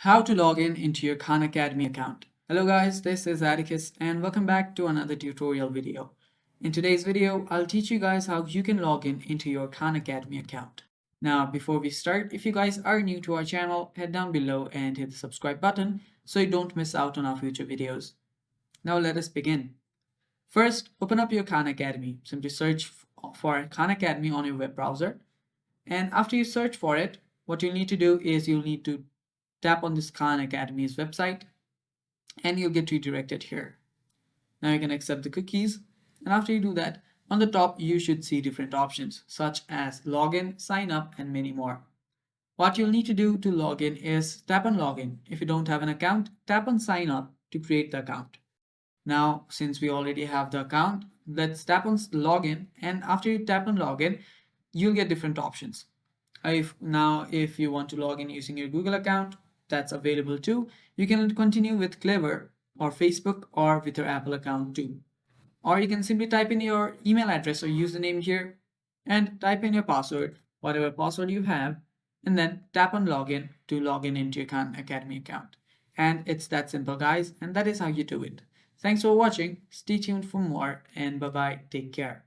How to log in into your Khan Academy account. Hello guys, this is Atticus and welcome back to another tutorial video. In today's video, I'll teach you guys how you can log in into your Khan Academy account. Now, before we start, if you guys are new to our channel, head down below and hit the subscribe button so you don't miss out on our future videos. Now let us begin. First, open up your Khan Academy. Simply search for Khan Academy on your web browser. And after you search for it, what you'll need to do is you'll need to tap on this Khan Academy's website and you'll get redirected here. Now you can accept the cookies, and after you do that, on the top you should see different options such as login, sign up, and many more. What you'll need to do to log in is tap on login. If you don't have an account, tap on sign up to create the account. Now, since we already have the account, let's tap on login, and after you tap on login, you'll get different options. If you want to log in using your Google account, that's available too. You can continue with Clever or Facebook or with your Apple account too. Or you can simply type in your email address or username here and type in your password, whatever password you have, and then tap on login to log in into your Khan Academy account. And it's that simple, guys, and that is how you do it. Thanks for watching. Stay tuned for more, and bye bye. Take care.